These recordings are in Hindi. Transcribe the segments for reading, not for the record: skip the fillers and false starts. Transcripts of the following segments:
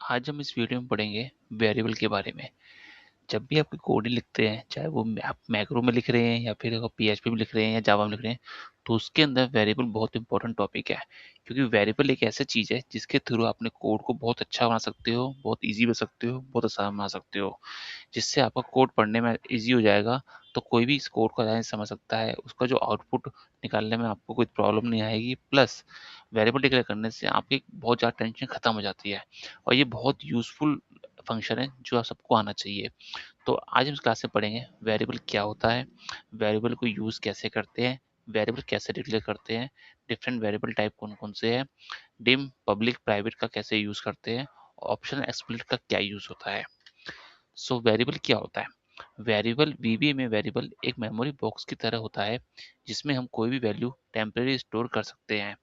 आज हम इस वीडियो में पढ़ेंगे वेरिएबल के बारे में। जब भी आप कोई कोडिंग लिखते हैं, चाहे वो आप मैक्रो में लिख रहे हैं या फिर आप पीएचपी में लिख रहे हैं या जावा में लिख रहे हैं, तो उसके अंदर वेरिएबल बहुत इंपॉर्टेंट टॉपिक है। क्योंकि वेरिएबल एक ऐसी चीज़ है जिसके थ्रू अपने कोड को बहुत अच्छा बना सकते हो, बहुत ईजी बना सकते हो, बहुत आसान बना सकते हो, जिससे आपका कोड पढ़ने में ईजी हो जाएगा। तो कोई भी इस कोड को आसानी से समझ सकता है, उसका जो आउटपुट निकालने में आपको कोई प्रॉब्लम नहीं आएगी। प्लस वेरिएबल डिक्लेयर करने से आपकी बहुत ज़्यादा टेंशन खत्म हो जाती है और ये बहुत यूज़फुल फंक्शन है जो आप सबको आना चाहिए। तो आज हम इस क्लास में पढ़ेंगे वेरिएबल क्या होता है, वेरिएबल को यूज़ कैसे करते हैं, वेरिएबल कैसे डिक्लेयर करते हैं, डिफरेंट वेरिएबल टाइप कौन कौन से हैं, डिम पब्लिक प्राइवेट का कैसे यूज़ करते हैं, ऑप्शन एक्सप्लिट का क्या यूज़ होता है। सो वेरिएबल क्या होता है? वेरिएबल वीबीए में वेरिएबल एक मेमोरी बॉक्स की तरह होता है जिसमें हम कोई भी वैल्यू टेम्परेरी स्टोर कर सकते हैं।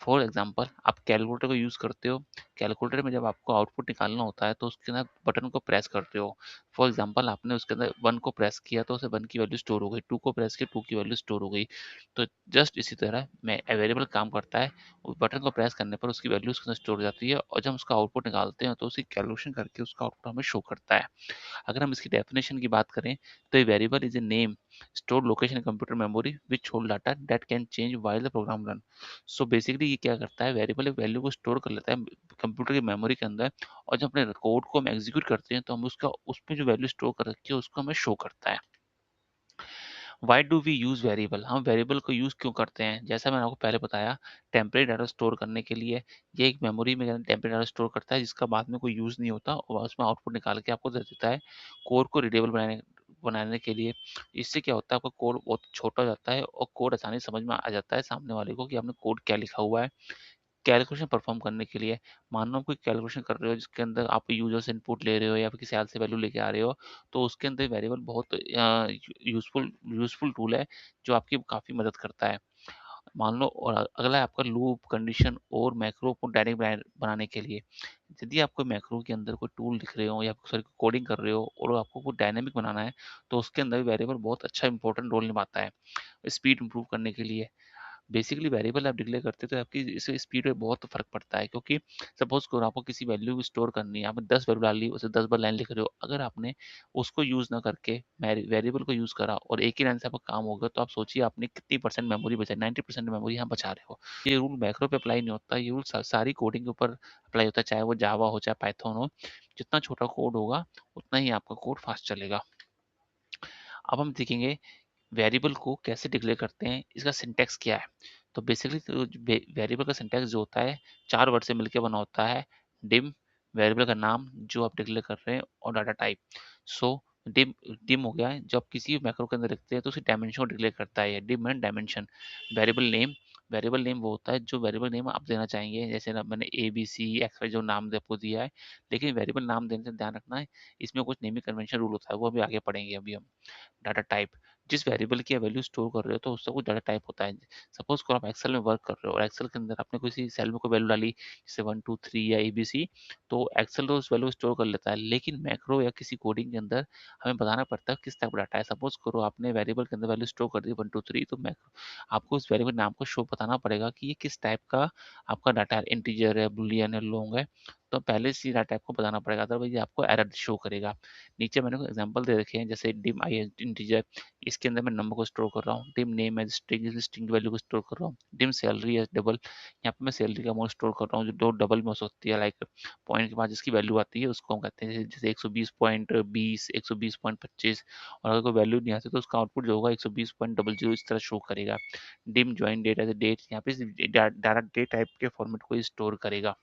फॉर एग्जाम्पल आप कैलकुलेटर को यूज़ करते हो। कैलकुलेटर में जब आपको आउटपुट निकालना होता है तो उसके अंदर बटन को प्रेस करते हो। फॉर एग्जाम्पल आपने उसके अंदर 1 को प्रेस किया तो उसे 1 की वैल्यू स्टोर हो गई, 2 को प्रेस किया 2 की वैल्यू स्टोर हो गई। तो जस्ट इसी तरह में वेरिएबल काम करता है। बटन को प्रेस करने पर उसकी वैल्यू उसके अंदर स्टोर हो जाती है और जब हम उसका आउटपुट निकालते हैं तो उसकी कैलकुलेशन करके उसका आउटपुट हमें शो करता है। अगर हम इसकी डेफिनेशन की बात करें तो a variable is a name stored location in computer memory which hold data that can change while the program run। So basically ये क्या करता है, वेरिएबल एक वैल्यू को स्टोर कर लेता है कंप्यूटर की मेमोरी के अंदर, और जब अपने कोड को हम एग्जीक्यूट करते हैं तो हम उसका उसमें जो वैल्यू स्टोर कर रखी है उसको हमें शो करता है। Why do we use variable? हम वेरिएबल को यूज़ क्यों करते हैं? जैसा मैंने आपको पहले बताया, टेम्परेरी डाटा स्टोर करने के लिए। ये एक मेमोरी में टेम्परेरी डाटा स्टोर करता है जिसका बाद में कोई यूज़ नहीं होता और उसमें आउटपुट निकाल के आपको दे देता है कोड को रीडेबल बनाने बनाने के लिए। इससे क्या होता है, आपका कोड बहुत छोटा हो जाता है और कोड आसानी से समझ में आ जाता है सामने वाले को कि आपने कोड क्या लिखा हुआ है। कैलकुलेशन परफॉर्म करने के लिए, मान लो आप कोई कैलकुलेशन कर रहे हो जिसके अंदर आप यूजर से इनपुट ले रहे हो या फिर किसी हाल से वैल्यू लेके आ रहे हो, तो उसके अंदर वेरिएबल बहुत यूजफुल यूजफुल टूल है जो आपकी काफ़ी मदद करता है। मान लो, और अगला है आपका लूप कंडीशन और मैक्रो को डायनेमिक बनाने के लिए। यदि आप कोई मैक्रो के अंदर कोई टूल लिख रहे हो या सॉरी कोडिंग कर रहे हो और आपको कोई डायनेमिक बनाना है, तो उसके अंदर वेरिएबल बहुत अच्छा इंपॉर्टेंट रोल निभाता है स्पीड इंप्रूव करने के लिए। बेसिकली वेरिएबल आप डिक्लेयर करते हो तो आपकी इससे स्पीड में बहुत फर्क पड़ता है, क्योंकि सपोज करो आपको किसी वैल्यू को स्टोर करनी है, आपने 10 वैल्यू डाल ली, उसे 10 बार लाइन लिख रहे हो, अगर आपने उसको यूज ना करके वेरिएबल को यूज करा और एक ही लाइन से आपका काम होगा, तो आप सोचिए आपने कितनी परसेंट मेमोरी बचा, 90% मेमोरी यहाँ बचा रहे हो। ये रूल मैक्रो पे अप्लाई नहीं होता, ये रूल सारी कोडिंग के ऊपर अप्लाई होता है, चाहे वो जावा हो चाहे पाइथन हो। जितना छोटा कोड होगा उतना ही आपका कोड फास्ट चलेगा। अब हम देखेंगे वेरिएबल को कैसे डिक्लेयर करते हैं, इसका सिंटैक्स क्या है। तो बेसिकली तो वेरिएबल का सिंटैक्स जो होता है 4 वर्ड से मिलकर बना होता है। डिम, वेरिएबल का नाम जो आप डिक्लेयर कर रहे हैं, और डाटा टाइप। सो डिम डिम हो गया है, जब किसी मैक्रो के अंदर लिखते हैं तो उसकी डायमेंशन को डिक्लेयर करता है। Dim and dimension. Variable name, variable name वो होता है जो वेरिएबल नेम आप देना चाहेंगे, जैसे ना मैंने A B C X Y जो नाम आपको दिया है। लेकिन वेरिएबल नाम देने से ध्यान रखना है, इसमें कुछ नेमिंग कन्वेंशन रूल होता है, वो अभी आगे पढ़ेंगे अभी हम। डाटा टाइप, जिस वेरिएबल की वैल्यू स्टोर कर रहे हो तो उसका कुछ डाटा टाइप होता है। सपोज करो आप एक्सेल में वर्क कर रहे हो और एक्सेल के अंदर आपने किसी सेल में कोई वैल्यू डाली, जैसे 1 2 3 या एबीसी, तो एक्सेल तो उस वैल्यू स्टोर कर लेता है। लेकिन मैक्रो या किसी कोडिंग के अंदर हमें बताना पड़ता है किस टाइप का डाटा है। सपोज करो आपने वेरिएबल के अंदर वैल्यू स्टोर कर दी 1 2 3, तो मैक्रो आपको उस वेरिएबल नाम को शो बताना पड़ेगा कि ये किस टाइप का आपका डाटा है, इंटीजर है, बुलियन है, लॉन्ग है। तो पहले से डाटा टाइप को बताना पड़ेगा, अदरवाइज आपको एरर शो करेगा। नीचे मैंने एग्जांपल दे रखे हैं, जैसे डिम आई इंटीजर, इसके अंदर मैं नंबर को स्टोर कर रहा हूँ। Dim name as string, string value को स्टोर कर रहा हूँ। डिम सैलरी एज डबल, यहाँ पे मैं सैलरी का अमाउंट स्टोर कर रहा हूँ जो दो डबल में हो सकती है, लाइक पॉइंट के बाद जिसकी वैल्यू आती है उसको हम कहते हैं, जैसे 120.20, 120.25। और अगर कोई वैल्यू नहीं आती तो उसका आउटपुट जो होगा 120.00 इस तरह शो करेगा। Dim join date as date, यहाँ पे डायरेक्ट डेट टाइप के फॉर्मेट को स्टोर करेगा।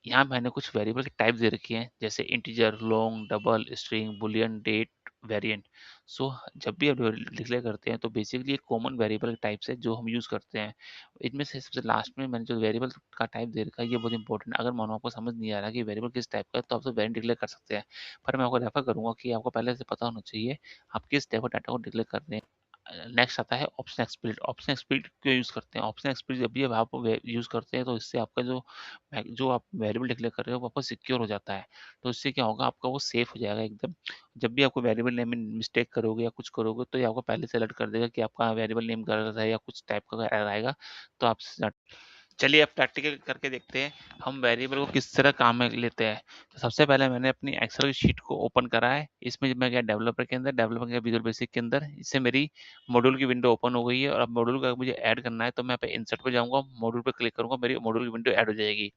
यहाँ मैंने कुछ वेरिएबल के टाइप दे रखी हैं, जैसे integer, long, double, string, boolean, date, variant. So जब भी आप डिक्लेयर करते हैं तो बेसिकली एक कॉमन वेरिएबल के टाइप्स है जो हम यूज़ करते हैं। इनमें से सबसे लास्ट में मैंने जो वेरिएबल का टाइप दे रखा है ये बहुत इंपॉर्टेंट है। अगर मानो आपको समझ नहीं आ रहा कि वेरिएबल किस टाइप का है, तो आप तो वेरिएंट डिक्लेयर कर सकते हैं। पर मैं आपको रेफर करूंगा कि आपको पहले से पता होना चाहिए आप किस टाइप का डाटा को डिक्लेयर कर रहे हैं। नेक्स्ट आता है ऑप्शन एक्सप्लिट। ऑप्शन एक्सप्लिट क्यों यूज़ करते हैं? ऑप्शन एक्सप्लिट जब भी आप यूज़ करते हैं तो इससे आपका जो आप वेरिएबल डिक्लेयर कर रहे हो वो आपका सिक्योर हो जाता है। तो इससे क्या होगा, आपका वो सेफ हो जाएगा एकदम। जब भी आपको वेरिएबल नेम में मिस्टेक करोगे या कुछ करोगे तो ये आपको पहले से अलर्ट कर देगा कि आपका वेरिएबल नेम गलत है या कुछ टाइप का एरर आएगा, तो आप चलिए अब प्रैक्टिकल करके देखते हैं हम वेरिएबल को किस तरह काम में लेते हैं। तो सबसे पहले मैंने अपनी एक्सेल की शीट को ओपन करा है। इसमें मैं गया डेवलपर के अंदर, डेवलपर के विजुअल बेसिक के अंदर। इससे मेरी मॉड्यूल की विंडो ओपन हो गई है और अब मॉड्यूल का मुझे ऐड करना है तो मैं पे इंसर्ट पे जाऊंगा, मॉड्यूल पे क्लिक करूंगा, मेरी मॉड्यूल की विंडो ऐड हो जाएगी।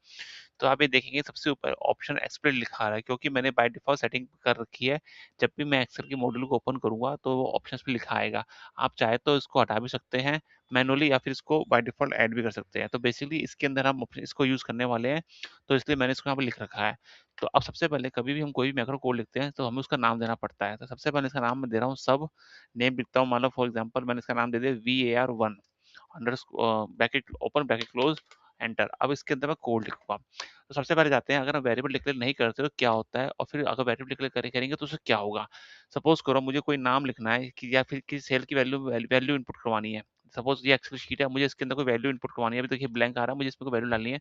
तो आप ये देखेंगे सबसे ऊपर ऑप्शन एक्सप्लेन लिखा रहा है, क्योंकि मैंने बाय डिफॉल्ट सेटिंग कर रखी है। जब भी मैं एक्सेल की मॉड्यूल को ओपन करूंगा तो वो ऑप्शन पे लिखा आएगा। आप चाहे तो इसको हटा भी सकते हैं मैनुअली, या फिर इसको बाय डिफॉल्ट ऐड भी कर सकते हैं। तो बेसिकली इसके अंदर हम इसको यूज करने वाले हैं, तो इसलिए मैंने इसको यहाँ पर लिख रखा है। तो अब सबसे पहले कभी भी हम कोई भी मैक्रो कोड लिखते हैं तो हमें उसका नाम देना पड़ता है। तो सबसे पहले इसका नाम मैं दे रहा हूँ सब, नेम लिखता हूँ, मान लो फॉर एग्जाम्पल मैंने इसका नाम दे दिया VAR1 under bracket open bracket close enter. अब इसके अंदर मैं कोड लिखूंगा। तो सबसे पहले जाते हैं, अगर हम वेरिएबल डिक्लेयर नहीं करते तो क्या होता है, और फिर अगर वेरिएबल डिक्लेयर करेंगे तो उससे क्या होगा। सपोज करो मुझे कोई नाम लिखना है कि, या फिर किसी सेल की वैल्यू वैल्यू इनपुट करवानी है। सपोज ये एक्सेल शीट है, मुझे इसके अंदर कोई वैल्यू इनपुट करवानी है। अभी देखिए ब्लैंक आ रहा है, मुझे इसमें कोई वैल्यू डालनी है।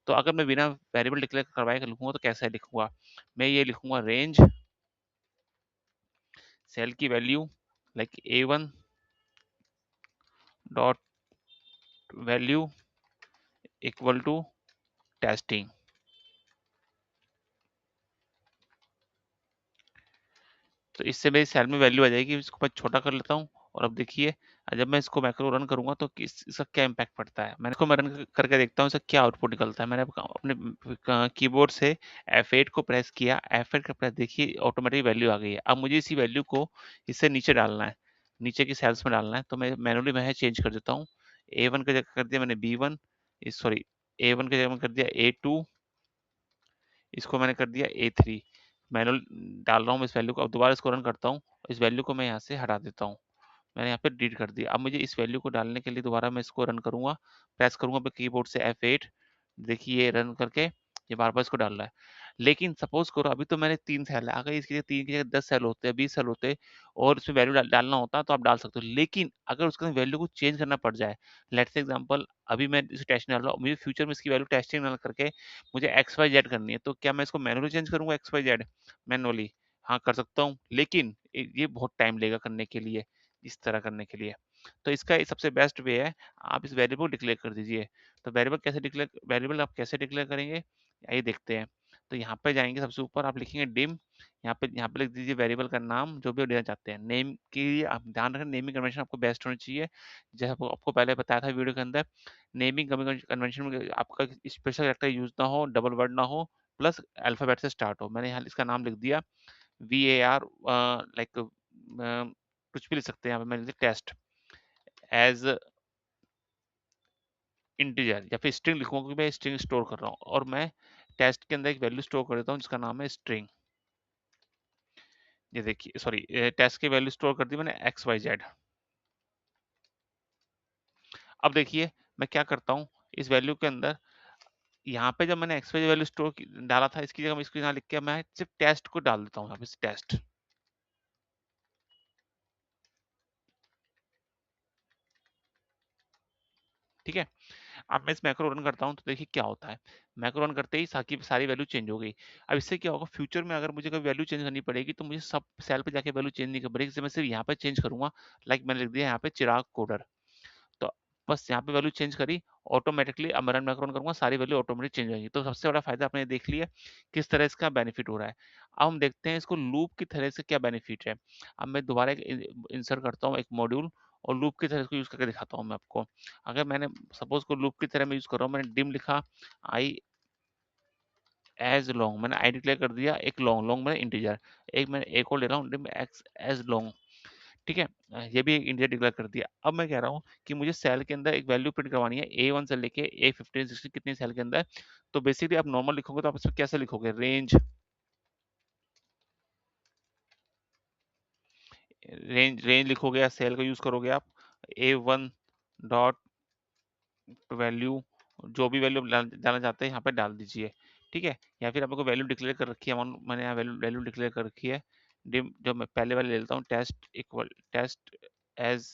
तो अगर मैं बिना वेरिएबल डिक्लेयर करवाए लिखूंगा तो कैसे लिखूंगा, मैं ये लिखूंगा रेंज सेल की value like A1 dot value equal to testing. तो इससे मेरी सेल में वैल्यू आ जाएगी। इसको मैं छोटा कर लेता हूँ और अब देखिए जब मैं इसको मैक्रो रन करूंगा तो इसका क्या इम्पैक्ट पड़ता है। मैंने इसको मैं रन करके देखता हूँ इसका क्या आउटपुट निकलता है। मैंने अपने कीबोर्ड से F8 को प्रेस किया, F8 का प्रेस, देखिए ऑटोमेटिक वैल्यू आ गई है। अब मुझे इसी वैल्यू को इससे नीचे डालना है, नीचे की सेल्स में डालना है। तो मैं मैनुअली मैं चेंज कर देता हूँ। A1 की जगह कर दिया मैंने B1, सॉरी A1 की जगह में कर दिया A2, इसको मैंने कर दिया A3। मैनुअल डाल रहा हूँ इस वैल्यू को। अब दोबारा इसको रन करता हूँ, इस वैल्यू को मैं यहाँ से हटा देता हूँ। मैंने यहाँ पे डिलीट कर दिया। अब मुझे इस वैल्यू को डालने के लिए दोबारा मैं इसको रन करूंगा, प्रेस करूंगा अपने कीबोर्ड से F8। देखिए ये रन करके ये बार बार इसको डाल रहा है। लेकिन सपोज करो अभी तो मैंने 3 सेल है, अगर इसकी 3 की जगह 10 सेल होते हैं, 20 सेल होते और उसमें वैल्यू डालना होता तो आप डाल सकते हो। लेकिन अगर उसके वैल्यू को चेंज करना पड़ जाए, लेट्स एग्जांपल अभी मैं इसे टेस्ट डाल रहा हूँ, मुझे फ्यूचर में इसकी वैल्यू टेस्टिंग ना करके मुझे XYZ करनी है, तो क्या मैं इसको मैनुअली चेंज करूंगा XYZ मैनुअली? हाँ कर सकता हूँ, लेकिन ये बहुत टाइम लेगा करने के लिए, इस तरह करने के लिए। तो इसका सबसे बेस्ट वे है, आप इस वेरिएबल डिक्लेयर कर दीजिए। तो वेरिएबल आप कैसे डिक्लेयर करेंगे आइए देखते हैं। तो यहाँ पे जाएंगे, सबसे ऊपर आप लिखेंगे डिम, यहाँ पे लिख दीजिए वेरिएबल का नाम जो भी देना चाहते हैं। नेम की आप ध्यान रखें, नेमिंग कन्वेंशन आपको बेस्ट होनी चाहिए। जैसे आपको पहले बताया था वीडियो के अंदर, नेमिंग कन्वेंशन में आपका स्पेशल कैरेक्टर यूज ना हो, डबल वर्ड ना हो, प्लस अल्फाबेट से स्टार्ट हो। मैंने यहाँ इसका नाम लिख दिया VAR, लाइक कुछ भी लिख सकते हैं यहाँ पे, मैंने टेस्ट एज इंटीजर या फिर स्ट्रिंग लिखूंगा, क्योंकि मैं स्ट्रिंग स्टोर कर रहा हूँ। और मैं टेस्ट के अंदर एक वैल्यू स्टोर कर देता हूँ जिसका नाम है स्ट्रिंग। ये देखिए, सॉरी, टेस्ट की वैल्यू स्टोर कर दी मैंने XYZ। अब देखिए मैं क्या करता हूँ इस वैल्यू के अंदर, यहाँ पे जब मैंने XYZ वैल्यू स्टोर डाला था, इसकी जगह मैं इसको यहाँ लिख के मैं सिर्फ टेस्ट को डाल देता हूँ यहाँ पे, टेस्ट। ठीक है। अब मैं इस मैक्रो रन करता हूँ तो देखिए क्या होता है। मैक्रो रन करते ही साकी सारी वैल्यू चेंज हो गई। अब इससे क्या होगा, फ्यूचर में अगर मुझे कोई वैल्यू चेंज करनी पड़ेगी तो मुझे सब सेल पे जाके वैल्यू चेंज नहीं करनी पड़ेगी, मैं सिर्फ यहाँ पे चेंज करूंगा। लाइक मैंने लिख दिया यहाँ पे चिराग कोडर, तो बस यहाँ पे वैल्यू चेंज करी ऑटोमेटिकली। अब मैं रन मैक्रो करूंगा, सारी वैल्यू ऑटोमेटिक चेंज हो जाएगी। तो सबसे बड़ा फायदा आपने देख लिया किस तरह इसका बेनिफिट हो रहा है। अब हम देखते हैं इसको लूप की तरह से क्या बेनिफिट है। अब मैं दोबारा एक इंसर्ट करता हूँ एक मॉड्यूल, और लूप की तरह इसको यूज करके दिखाता हूँ मैं आपको। अगर मैंने सपोज को लूप की तरह मैं यूज कर रहा हूँ, मैंने डिम लिखा, आई एज लॉन्ग, मैंने आई डिक्लेयर कर दिया, एक लॉन्ग, लॉन्ग मैंने इंटीजर, एक मैंने एक और ले रहा हूँ डिम एक्स एज लॉन्ग। ठीक है, ये भी एक इंटीजर डिक्लेयर कर दिया। अब मैं कह रहा हूँ कि मुझे सेल के अंदर एक वैल्यू प्रिंट करवानी है A1 से लेके A15 16 कितनी सेल के अंदर। तो बेसिकली आप नॉर्मल लिखोगे तो आप इसमें कैसे लिखोगे, रेंज, रेंज लिखोगे या सेल का यूज करोगे आप, A1 डॉट वैल्यू, जो भी वैल्यू डालना चाहते हैं यहाँ पे डाल दीजिए। ठीक है, या फिर आपको वैल्यू डिक्लेयर कर रखी है, मैंने यहाँ वैल्यू डिक्लेयर कर रखी है डिम, जो मैं पहले वाले ले लेता हूँ, test equal test as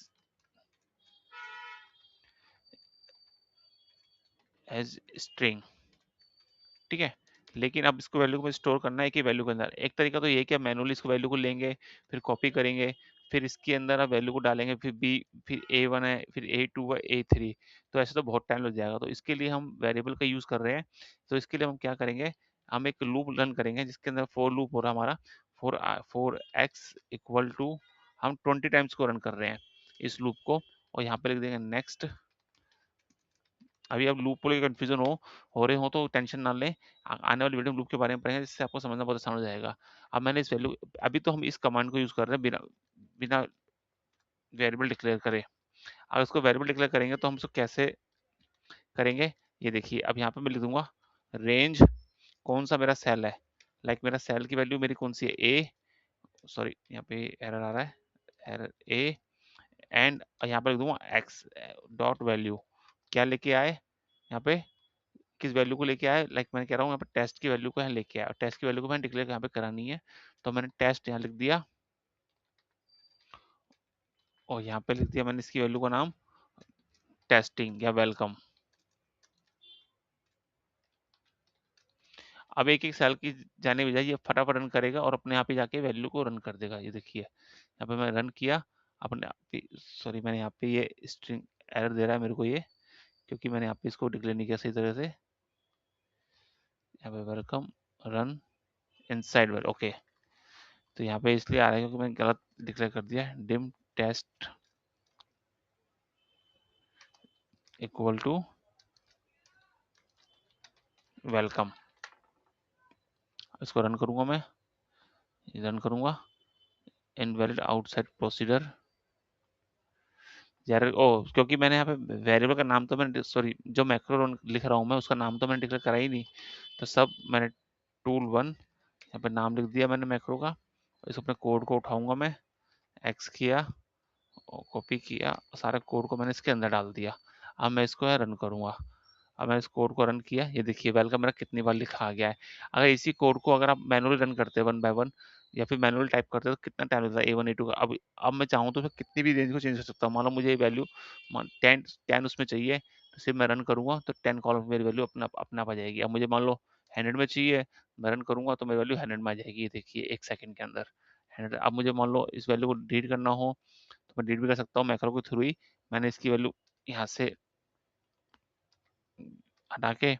as string. ठीक है, लेकिन अब इसको वैल्यू को स्टोर करना है कि वैल्यू के अंदर, एक तरीका तो ये है कि आप मैनुअली इसको वैल्यू को लेंगे, फिर कॉपी करेंगे, फिर इसके अंदर आप वैल्यू को डालेंगे, फिर बी, फिर A1 है, फिर A2 है, A3, तो ऐसे तो बहुत टाइम लग जाएगा। तो इसके लिए हम वेरिएबल का यूज़ कर रहे हैं। तो इसके लिए हम क्या करेंगे, हम एक लूप रन करेंगे जिसके अंदर फॉर लूप हो रहा है हमारा, फॉर x इक्वल टू, हम 20 टाइम्स को रन कर रहे हैं इस लूप को, और यहाँ पे लिख देंगे नेक्स्ट। अभी आप लूप को लेकर कंफ्यूजन हो रहे हो तो टेंशन ना लें, आने वाली वीडियो में लूप के बारे में पढ़ेंगे, जिससे आपको समझना बहुत आसान हो जाएगा। अब मैंने इस वैल्यू, अभी तो हम इस कमांड को यूज कर रहे हैं बिना बिना वेरिएबल डिक्लेयर करे। अगर उसको वेरिएबल डिक्लेयर करेंगे तो हम उसको कैसे करेंगे, ये देखिए। अब यहाँ पे मैं लिख दूंगा रेंज, कौन सा मेरा सेल है, लाइक मेरा सेल की वैल्यू मेरी कौन सी है, ए, सॉरी यहाँ पे एरर आ रहा है, एरर ए, एंड यहाँ पे लिख दूंगा एक्स डॉट वैल्यू, क्या लेके आए यहाँ पे, किस वैल्यू को लेके आए, लाइक मैंने कह रहा हूँ यहाँ पे टेस्ट की वैल्यू को यहाँ लेके आया, और टेस्ट की वैल्यू को मैंने डिक्लेयर यहाँ पे करानी है, तो मैंने टेस्ट यहाँ लिख दिया, और यहाँ पे लिख दिया मैंने इसकी वैल्यू का नाम टेस्टिंग या वेलकम। अब एक एक सेल की जाने बजाय ये फटाफट रन करेगा और अपने आप ही जाके वैल्यू को रन कर देगा। ये देखिए यहाँ पे मैं रन किया, अपने आप ही, सॉरी मैंने यहाँ पे ये स्ट्रिंग एरर दे रहा है मेरे को ये, क्योंकि मैंने यहाँ पे इसको डिक्लेयर नहीं किया सही तरह से। यहाँ पे welcome run inside well, okay, तो यहाँ पे इसलिए आ रहा है क्योंकि मैंने गलत डिक्लेयर कर दिया, dim test equal to welcome. इसको रन करूंगा मैं, रन करूंगा, इनवैलिड आउटसाइड प्रोसीजर यार, ओ क्योंकि मैंने यहाँ पे वेरिएबल का नाम तो मैंने, सॉरी जो मैक्रो लिख रहा हूँ मैं उसका नाम तो मैंने डिक्लेयर करा ही नहीं, तो सब मैंने टूल वन यहाँ पे नाम लिख दिया मैंने मैक्रो का। इस अपने कोड को उठाऊंगा मैं, एक्स किया, कॉपी किया, सारे कोड को मैंने इसके अंदर डाल दिया। अब मैं इसको रन करूंगा, अब मैंने इस कोड को रन किया, ये देखिए वेलकम मेरा कितनी बार लिखा आ गया है। अगर इसी कोड को अगर आप मैनुअली रन करते हैं वन बाय वन, या फिर मैनुअली टाइप करते हैं तो कितना टाइम लगता है A1 A2 का। अब मैं चाहूँ तो फिर कितनी भी रेंज को चेंज कर सकता हूँ। मान लो मुझे ये वैल्यू 10 उसमें चाहिए, तो सिर्फ मैं रन करूंगा तो 10 कॉलम मेरी वैल्यू अपना आप आ जाएगी। अब मुझे मान लो 100 में चाहिए, मैं रन करूंगा तो मेरी वैल्यू 100 में आ जाएगी, ये देखिए 1 सेकंड के अंदर 100। अब मुझे मान लो इस वैल्यू को डिलीट करना हो तो मैं डिलीट भी कर सकता हूँ मैक्रो के थ्रू ही। मैंने इसकी वैल्यू यहाँ से हटा के,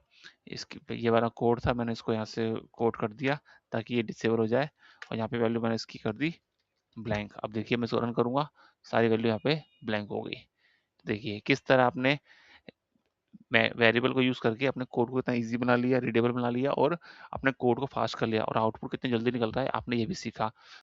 इसकी ये वाला कोड था मैंने इसको यहाँ से कोड कर दिया ताकि ये डिसेबल हो जाए, और यहाँ पे वैल्यू मैंने इसकी कर दी ब्लैंक। अब देखिए मैं इसको रन करूंगा, सारी वैल्यू यहाँ पे ब्लैंक हो गई। देखिए किस तरह आपने वेरिएबल को यूज करके अपने कोड को इतना इजी बना लिया, रीडेबल बना लिया, और अपने कोड को फास्ट कर लिया, और आउटपुट कितनी जल्दी निकल रहा है आपने ये भी सीखा।